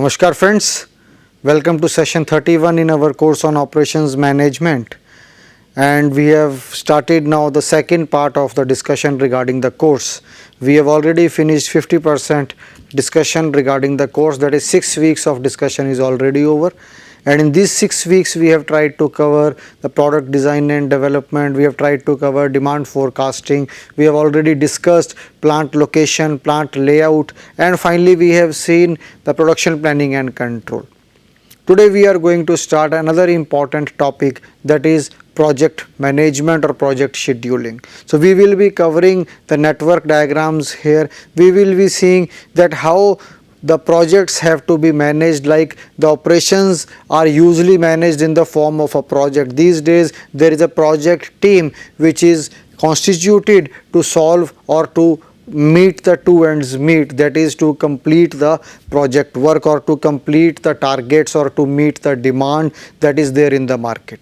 Namaskar friends, welcome to session 31 in our course on operations management, and we have started now the second part of the discussion regarding the course. We have already finished 50% discussion regarding the course, that is 6 weeks of discussion is already over, and in these 6 weeks we have tried to cover the product design and development, we have tried to cover demand forecasting, we have already discussed plant location, plant layout, and finally we have seen the production planning and control. Today we are going to start another important topic, that is project management or project scheduling. So we will be covering the network diagrams here. We will be seeing that how the projects have to be managed, like the operations are usually managed in the form of a project. These days there is a project team which is constituted to solve or to meet the two ends meet, that is to complete the project work or to complete the targets or to meet the demand that is there in the market.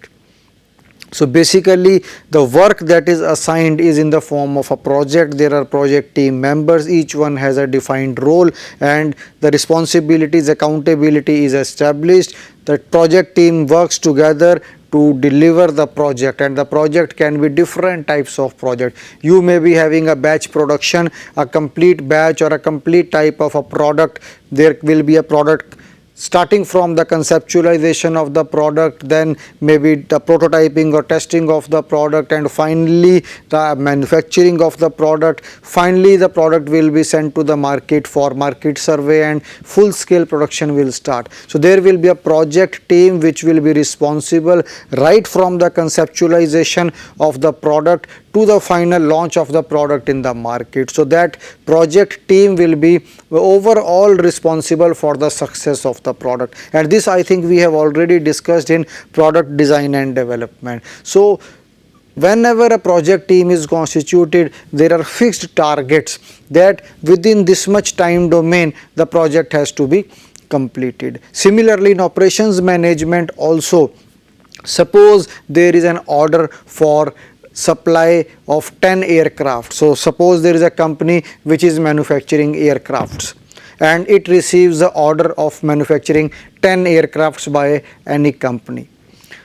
So basically the work that is assigned is in the form of a project. There are project team members, each one has a defined role and the responsibilities, accountability is established. The project team works together to deliver the project, and the project can be different types of project. You may be having a batch production, a complete batch or a complete type of a product. There will be a product starting from the conceptualization of the product, then maybe the prototyping or testing of the product, and finally the manufacturing of the product. Finally the product will be sent to the market for market survey and full scale production will start. So there will be a project team which will be responsible right from the conceptualization of the product to the final launch of the product in the market. So that project team will be overall responsible for the success of the product, and this I think we have already discussed in product design and development. So whenever a project team is constituted, there are fixed targets that within this much time domain the project has to be completed. Similarly in operations management also, suppose there is an order for supply of 10 aircraft. So suppose there is a company which is manufacturing aircrafts and it receives the order of manufacturing 10 aircrafts by any company.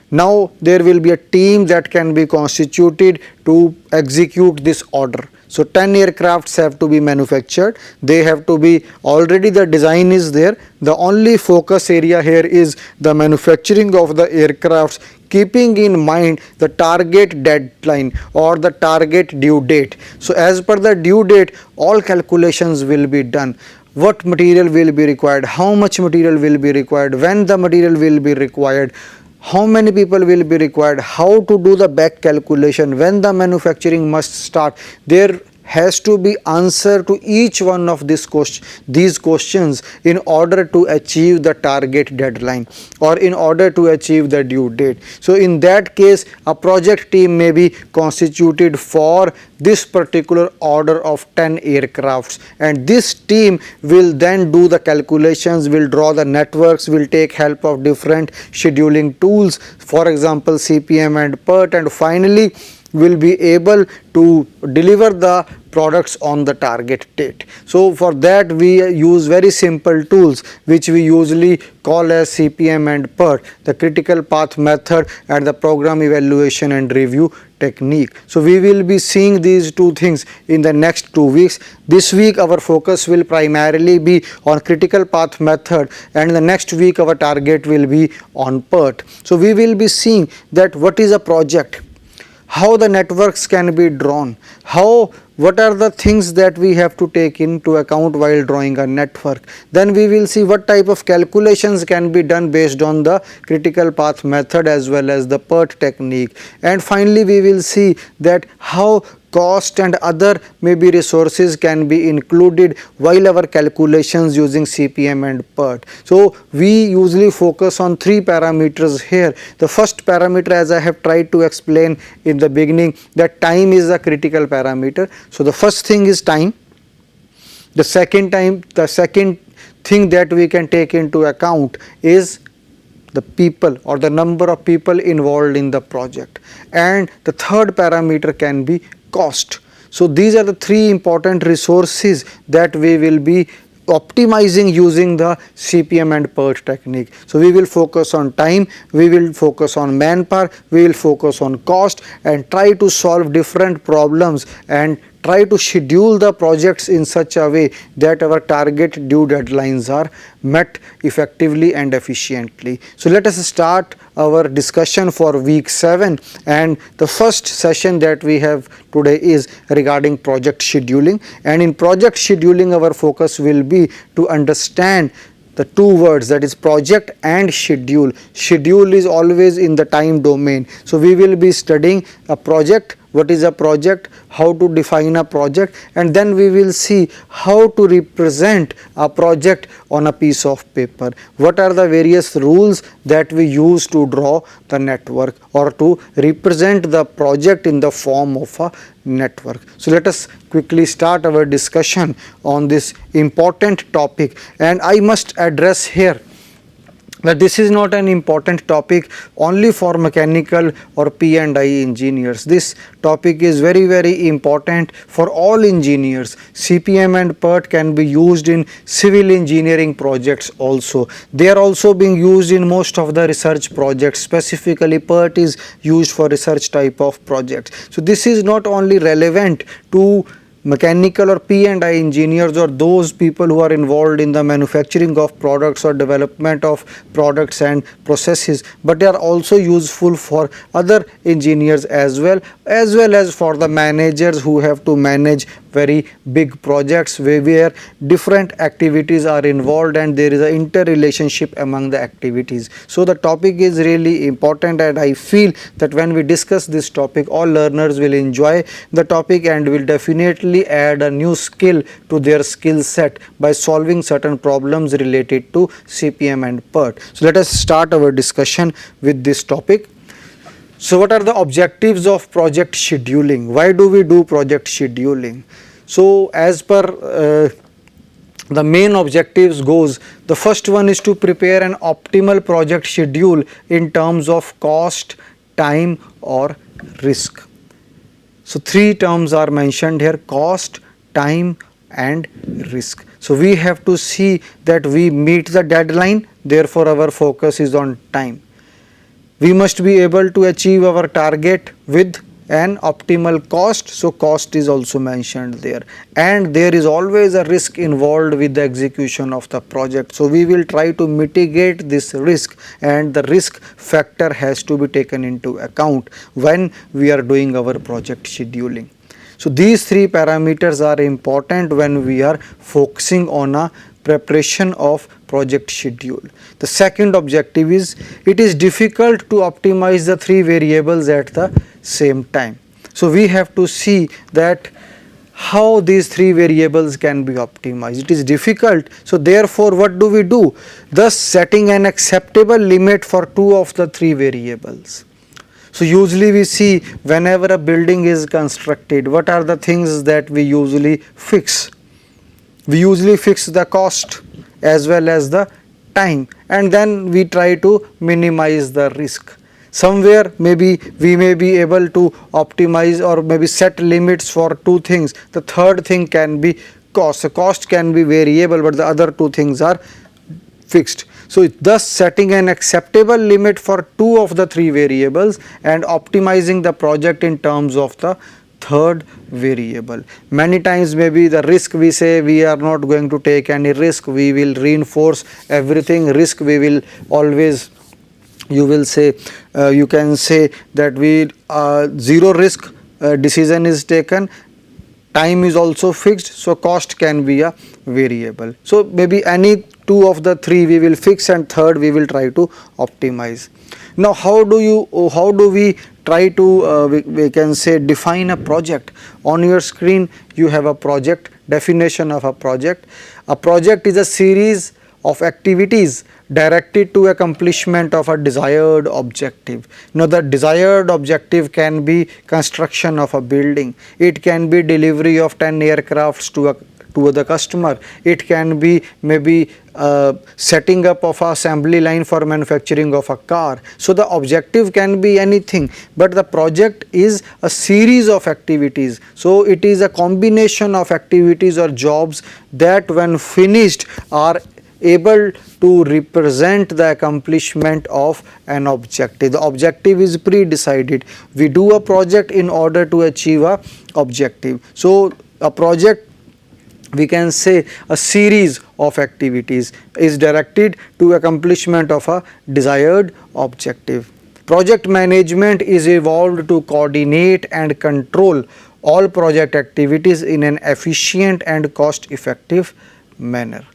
Now there will be a team that can be constituted to execute this order. So 10 aircrafts have to be manufactured, they have to be already, the design is there, the only focus area here is the manufacturing of the aircrafts, keeping in mind the target deadline or the target due date. So as per the due date all calculations will be done. What material will be required, how much material will be required, when the material will be required, how many people will be required, how to do the back calculation, when the manufacturing must start. There has to be answer to each one of these questions in order to achieve the target deadline or in order to achieve the due date. So in that case a project team may be constituted for this particular order of 10 aircrafts, and this team will then do the calculations, will draw the networks, will take help of different scheduling tools, for example CPM and PERT, and finally will be able to deliver the products on the target date. So for that we use very simple tools which we usually call as CPM and PERT, the critical path method and the program evaluation and review technique. So we will be seeing these two things in the next 2 weeks. This week our focus will primarily be on critical path method, and the next week our target will be on PERT. So we will be seeing that what is a project, how the networks can be drawn, what are the things that we have to take into account while drawing a network. Then we will see what type of calculations can be done based on the critical path method as well as the PERT technique, and finally we will see that how cost and other maybe resources can be included while our calculations using CPM and PERT. So we usually focus on 3 parameters here. The first parameter, as I have tried to explain in the beginning, that time is a critical parameter. So the first thing is time. The second thing that we can take into account is the people or the number of people involved in the project, and the third parameter can be cost. So these are the 3 important resources that we will be optimizing using the CPM and PERT technique. So we will focus on time, we will focus on manpower, we will focus on cost, and try to solve different problems and try to schedule the projects in such a way that our target due deadlines are met effectively and efficiently. So let us start our discussion for week 7, and the first session that we have today is regarding project scheduling. And in project scheduling our focus will be to understand the two words, that is project and schedule. Schedule is always in the time domain. So we will be studying a project, what is a project, how to define a project, and then we will see how to represent a project on a piece of paper. What are the various rules that we use to draw the network or to represent the project in the form of a network. So let us quickly start our discussion on this important topic, and I must address here that this is not an important topic only for mechanical or P&I engineers. This topic is very important for all engineers. CPM and PERT can be used in civil engineering projects also. They are also being used in most of the research projects. Specifically PERT is used for research type of projects. So this is not only relevant to mechanical or P&I engineers or those people who are involved in the manufacturing of products or development of products and processes, but they are also useful for other engineers as well as for the managers who have to manage very big projects where different activities are involved and there is an interrelationship among the activities. So the topic is really important, and I feel that when we discuss this topic all learners will enjoy the topic and will definitely add a new skill to their skill set by solving certain problems related to CPM and PERT. So let us start our discussion with this topic. So what are the objectives of project scheduling? Why do we do project scheduling? So as per the main objectives goes, the first one is to prepare an optimal project schedule in terms of cost, time or risk. So three terms are mentioned here: cost, time and risk. So we have to see that we meet the deadline, therefore our focus is on time. We must be able to achieve our target with an optimal cost, so cost is also mentioned there, and there is always a risk involved with the execution of the project. So we will try to mitigate this risk, and the risk factor has to be taken into account when we are doing our project scheduling. So these three parameters are important when we are focusing on a preparation of project schedule. The second objective is, it is difficult to optimize the three variables at the same time. So we have to see that how these three variables can be optimized. It is difficult, so therefore what do we do? Thus setting an acceptable limit for two of the three variables. So usually we see whenever a building is constructed, what are the things that we usually fix? We usually fix the cost as well as the time, and then we try to minimize the risk. Somewhere maybe we may be able to optimize or maybe set limits for two things. The third thing can be cost. The cost can be variable, but the other two things are fixed. So thus setting an acceptable limit for two of the three variables and optimizing the project in terms of the third variable. Many times maybe the risk, we say we are not going to take any risk, we will reinforce everything. Risk we will always, you will say, you can say that we zero risk decision is taken. Time is also fixed, so cost can be a variable. So maybe any two of the three we will fix, and third we will try to optimize. Now how do we try to we can say define a project? On your screen you have a project, definition of a project. A project is a series of activities directed to accomplishment of a desired objective. Now the desired objective can be construction of a building, it can be delivery of 10 aircrafts to a to the customer. It can be maybe setting up of a assembly line for manufacturing of a car. So the objective can be anything, but the project is a series of activities. So it is a combination of activities or jobs that when finished are able to represent the accomplishment of an objective. The objective is pre-decided. We do a project in order to achieve a objective. So a project, we can say a series of activities, is directed to accomplishment of a desired objective. Project management is evolved to coordinate and control all project activities in an efficient and cost effective manner.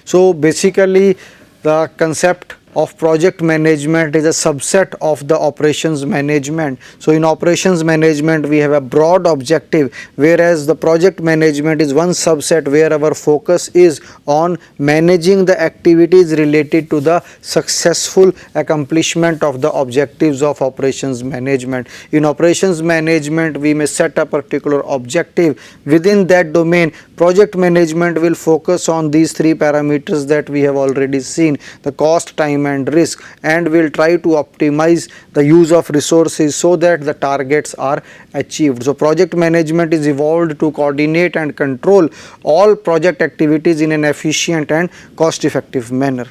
So basically the concept of project management is a subset of the operations management. So in operations management we have a broad objective, whereas the project management is one subset where our focus is on managing the activities related to the successful accomplishment of the objectives of operations management. In operations management we may set a particular objective. Within that domain, project management will focus on these three parameters that we have already seen: the cost, time and risk, and will try to optimize the use of resources so that the targets are achieved. So project management is evolved to coordinate and control all project activities in an efficient and cost effective manner.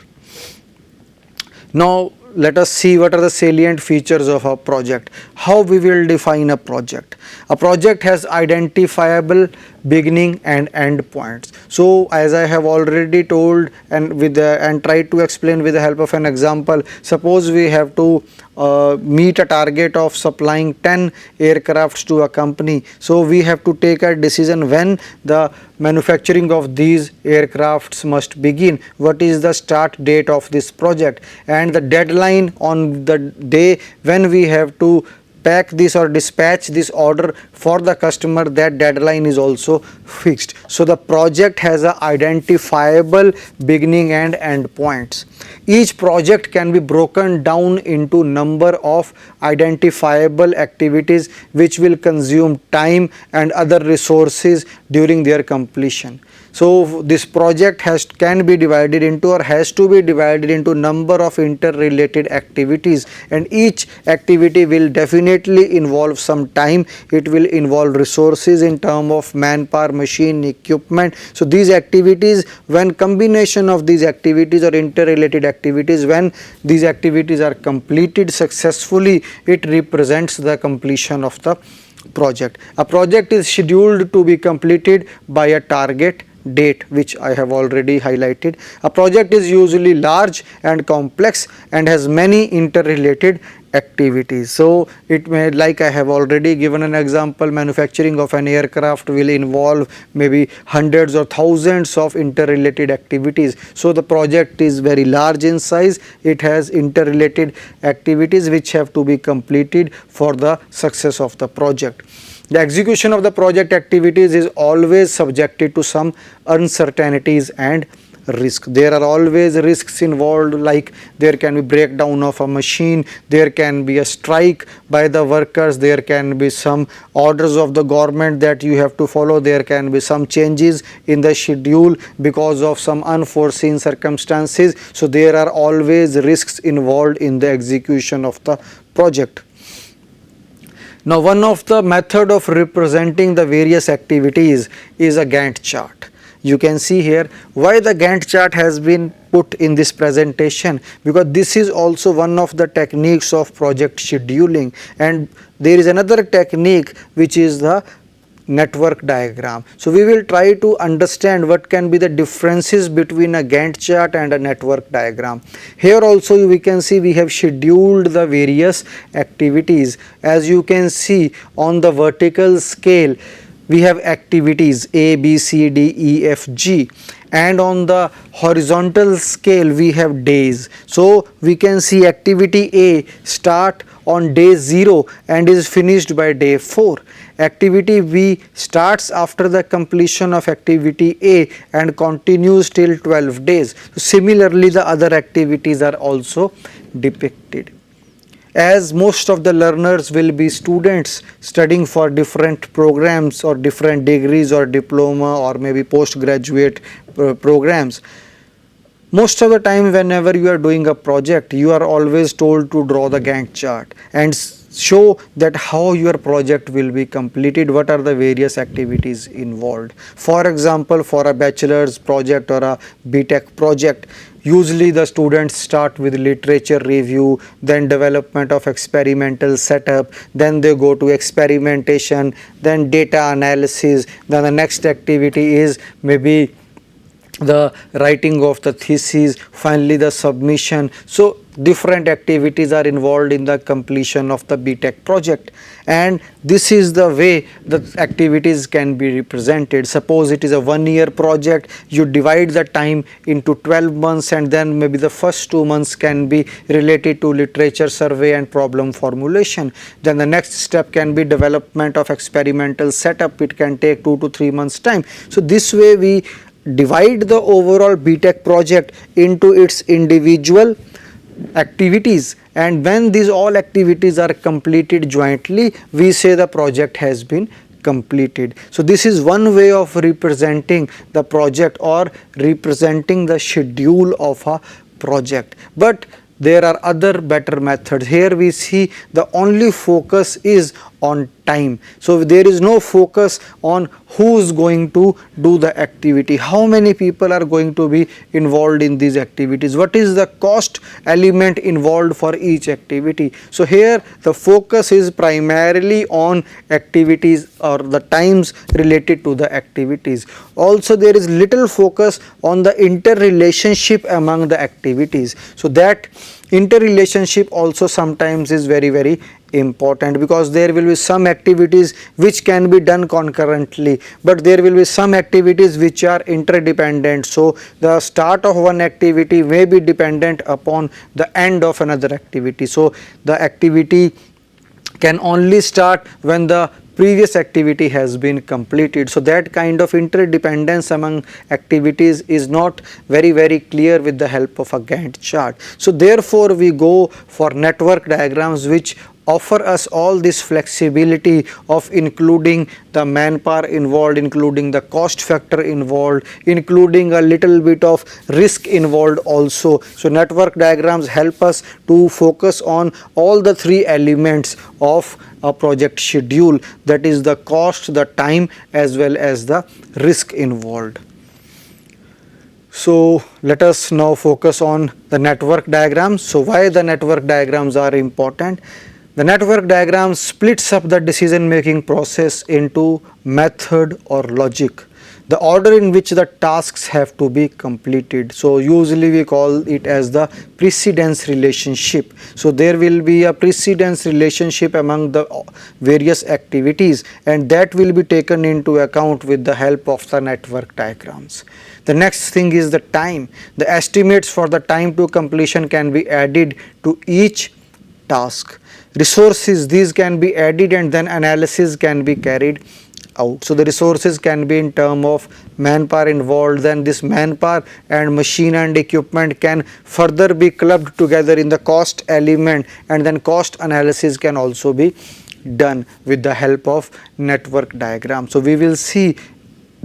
Now let us see what are the salient features of a project. How we will define a project. A project has identifiable beginning and end points. So as I have already told and tried to explain with the help of an example, suppose we have to meet a target of supplying 10 aircrafts to a company. So we have to take a decision when the manufacturing of these aircrafts must begin, what is the start date of this project, and the deadline on the day when we have to pack this or dispatch this order for the customer. That deadline is also fixed. So the project has a identifiable beginning and end points. Each project can be broken down into number of identifiable activities which will consume time and other resources during their completion. So this project can be divided into or has to be divided into number of interrelated activities, and each activity will definitely involve some time. It will involve resources in terms of manpower, machine, equipment. So these activities, when combination of these activities or interrelated activities, when these activities are completed successfully, it represents the completion of the project. A project is scheduled to be completed by a target date, which I have already highlighted. A project is usually large and complex and has many interrelated activities. So it may, like I have already given an example, manufacturing of an aircraft will involve maybe hundreds or thousands of interrelated activities. So the project is very large in size. It has interrelated activities which have to be completed for the success of the project. The execution of the project activities is always subjected to some uncertainties and risk. There are always risks involved, like there can be breakdown of a machine, there can be a strike by the workers, there can be some orders of the government that you have to follow, there can be some changes in the schedule because of some unforeseen circumstances. So there are always risks involved in the execution of the project. Now one of the method of representing the various activities is a Gantt chart. You can see here why the Gantt chart has been put in this presentation, because this is also one of the techniques of project scheduling, and there is another technique which is the network diagram. So we will try to understand what can be the differences between a Gantt chart and a network diagram. Here also we can see we have scheduled the various activities. As you can see on the vertical scale, we have activities A, B, C, D, E, F, G, and on the horizontal scale we have days. So we can see activity A start on day 0 and is finished by day 4. Activity B starts after the completion of activity A and continues till 12 days. Similarly, the other activities are also depicted. as most of the learners will be students studying for different programs or different degrees or diploma or maybe postgraduate programs. Most of the time whenever you are doing a project, you are always told to draw the Gantt chart and show that how your project will be completed, what are the various activities involved. For example, for a bachelor's project or a BTech project, usually the students start with literature review, then development of experimental setup, then they go to experimentation, then data analysis, then the next activity is maybe the writing of the thesis, finally the submission. So different activities are involved in the completion of the BTech project, and this is the way the activities can be represented. Suppose it is a 1-year project, you divide the time into 12 months, and then maybe the first 2 months can be related to literature survey and problem formulation. Then the next step can be development of experimental setup, it can take 2 to 3 months time. So this way we divide the overall BTech project into its individual activities, and when these all activities are completed jointly, we say the project has been completed. So this is one way of representing the project or representing the schedule of a project. But there are other better methods. Here we see the only focus is on time. So there is no focus on who is going to do the activity, how many people are going to be involved in these activities, what is the cost element involved for each activity. So here the focus is primarily on activities or the times related to the activities. Also there is little focus on the interrelationship among the activities. So that interrelationship also sometimes is very important, because there will be some activities which can be done concurrently, but there will be some activities which are interdependent. So the start of one activity may be dependent upon the end of another activity. So the activity can only start when the previous activity has been completed. So that kind of interdependence among activities is not very clear with the help of a Gantt chart. So therefore we go for network diagrams which offer us all this flexibility of including the manpower involved, including the cost factor involved, including a little bit of risk involved also. So network diagrams help us to focus on all the 3 elements of a project schedule, that is the cost, the time, as well as the risk involved. So let us now focus on the network diagrams. So why the network diagrams are important? The network diagram splits up the decision making process into method or logic, the order in which the tasks have to be completed. So usually we call it as the precedence relationship. So there will be a precedence relationship among the various activities, and that will be taken into account with the help of the network diagrams. The next thing is the time. The estimates for the time to completion can be added to each task. Resources, these can be added and then analysis can be carried out. So the resources can be in term of manpower involved, then this manpower and machine and equipment can further be clubbed together in the cost element, and then cost analysis can also be done with the help of network diagram. So we will see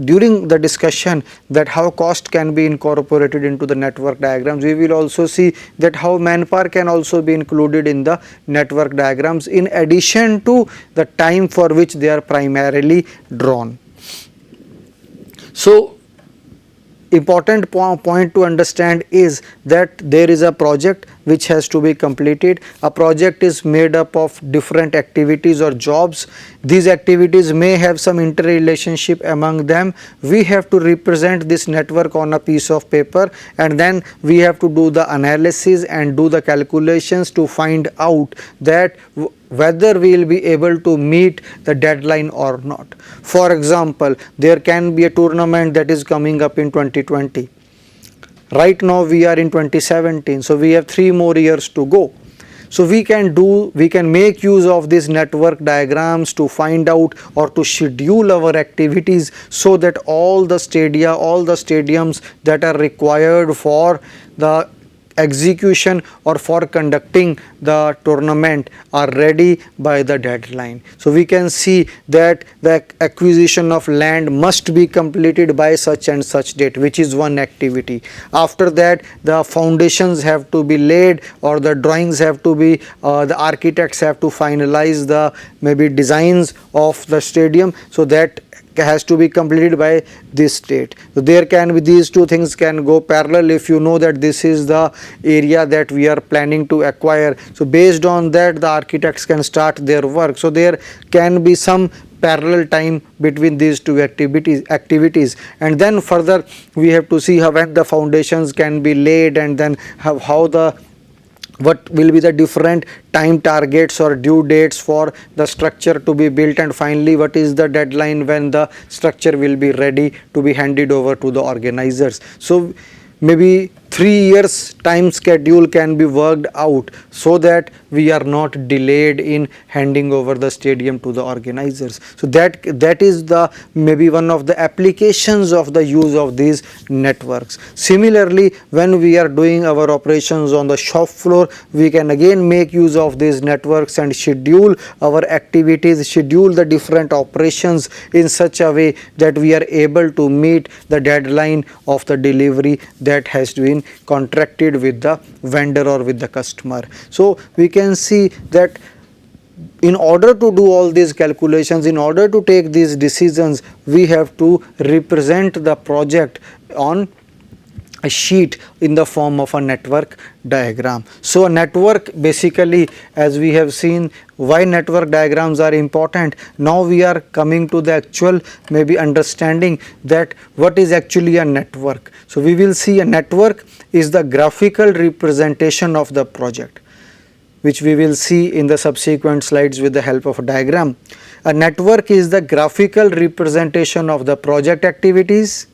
during the discussion that how cost can be incorporated into the network diagrams. We will also see that how manpower can also be included in the network diagrams in addition to the time for which they are primarily drawn. So important point to understand is that there is a project which has to be completed. A project is made up of different activities or jobs. These activities may have some interrelationship among them. We have to represent this network on a piece of paper, and then we have to do the analysis and do the calculations to find out that whether we will be able to meet the deadline or not. For example, there can be a tournament that is coming up in 2020. Right now we are in 2017, so we have 3 more years to go. So we can make use of these network diagrams to find out or to schedule our activities so that all the stadiums that are required for the execution or for conducting the tournament are ready by the deadline. So we can see that the acquisition of land must be completed by such and such date, which is one activity. After that, the foundations have to be laid, or the drawings have to be, the architects have to finalize the maybe designs of the stadium, so that has to be completed by this date. So there can be, these two things can go parallel. If you know that this is the area that we are planning to acquire, so based on that the architects can start their work. So there can be some parallel time between these two activities, and then further we have to see how when the foundations can be laid, and then how what will be the different time targets or due dates for the structure to be built, and finally what is the deadline when the structure will be ready to be handed over to the organizers. So maybe 3 years time schedule can be worked out, so that we are not delayed in handing over the stadium to the organizers. So that is the maybe one of the applications of the use of these networks. Similarly, when we are doing our operations on the shop floor, we can again make use of these networks and schedule our activities, schedule the different operations in such a way that we are able to meet the deadline of the delivery that has been contracted with the vendor or with the customer. So we can see that in order to do all these calculations, in order to take these decisions, we have to represent the project on a sheet in the form of a network diagram. So a network, basically, as we have seen why network diagrams are important, now we are coming to the actual maybe understanding that what is actually a network. So we will see a network is the graphical representation of the project, which we will see in the subsequent slides with the help of a diagram. A network is the graphical representation of the project activities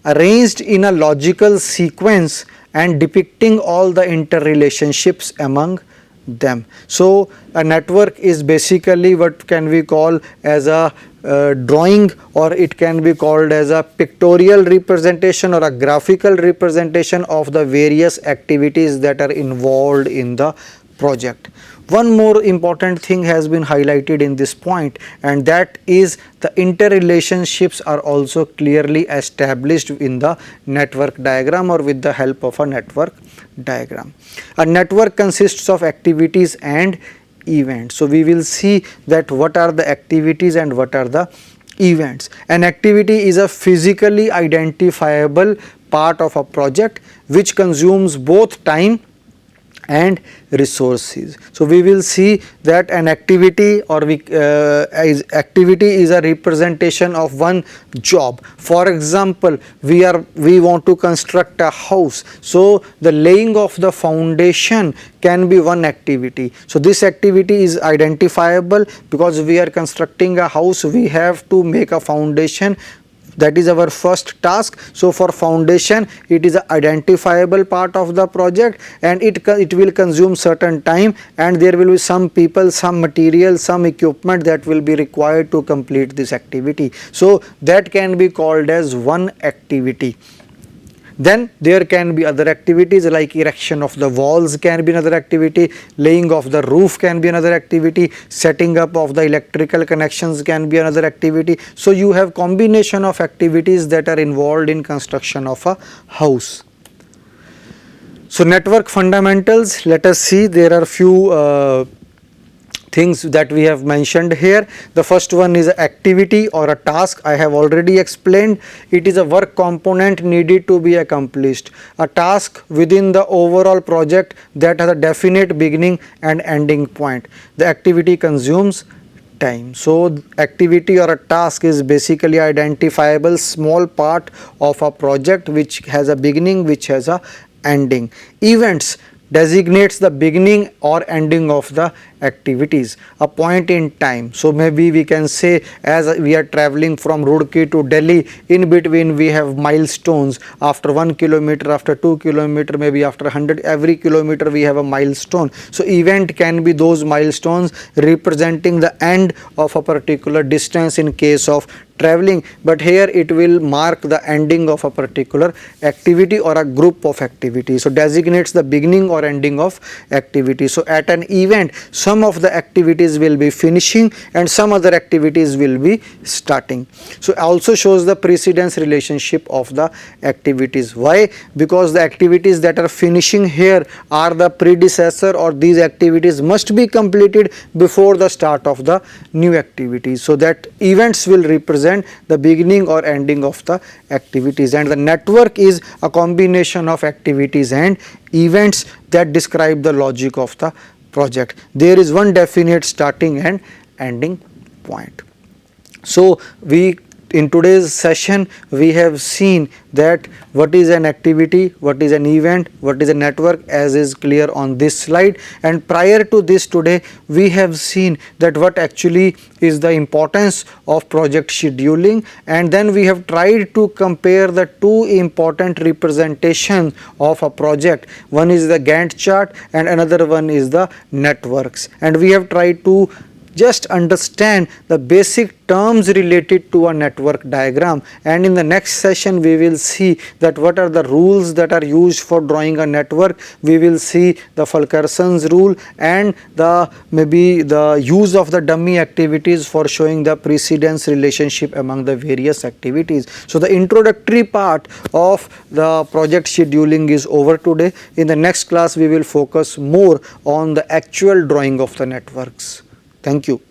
arranged in a logical sequence and depicting all the interrelationships among them. So a network is basically what can we call as a drawing, or it can be called as a pictorial representation or a graphical representation of the various activities that are involved in the project. One more important thing has been highlighted in this point, and that is the interrelationships are also clearly established in the network diagram or with the help of a network diagram. A network consists of activities and events. So we will see that what are the activities and what are the events. An activity is a physically identifiable part of a project which consumes both time and resources. So we will see that an activity or activity is a representation of one job. For example, we want to construct a house, so the laying of the foundation can be one activity. So this activity is identifiable because we are constructing a house, we have to make a foundation. That is our first task. So for foundation, it is an identifiable part of the project, and it will consume certain time, and there will be some people, some material, some equipment that will be required to complete this activity. So that can be called as one activity. Then there can be other activities like erection of the walls can be another activity, laying of the roof can be another activity, setting up of the electrical connections can be another activity. So you have combination of activities that are involved in construction of a house. So network fundamentals, let us see, there are few things that we have mentioned here. The first one is activity or a task. I have already explained. It is a work component needed to be accomplished. A task within the overall project that has a definite beginning and ending point. The activity consumes time. So activity or a task is basically identifiable small part of a project which has a beginning, which has a ending. Events designates the beginning or ending of the activities, a point in time. So maybe we can say, as we are traveling from Roorkee to Delhi, in between we have milestones. After 1 kilometer, after 2 kilometer, maybe after 100, every kilometer we have a milestone. So event can be those milestones representing the end of a particular distance in case of traveling, but here it will mark the ending of a particular activity or a group of activities. So designates the beginning or ending of activity. So at an event, some of the activities will be finishing and some other activities will be starting. So also shows the precedence relationship of the activities. Why? Because the activities that are finishing here are the predecessor, or these activities must be completed before the start of the new activities. So that events will represent the beginning or ending of the activities, and the network is a combination of activities and events that describe the logic of the project. There is one definite starting and ending point. So we, in today's session, we have seen that what is an activity, what is an event, what is a network, as is clear on this slide. And prior to this, today we have seen that what actually is the importance of project scheduling, and then we have tried to compare the two important representations of a project. One is the Gantt chart and another one is the networks, and we have tried to just understand the basic terms related to a network diagram. And in the next session we will see that what are the rules that are used for drawing a network. We will see the Fulkerson's rule and the maybe the use of the dummy activities for showing the precedence relationship among the various activities. So the introductory part of the project scheduling is over today. In the next class we will focus more on the actual drawing of the networks. Thank you.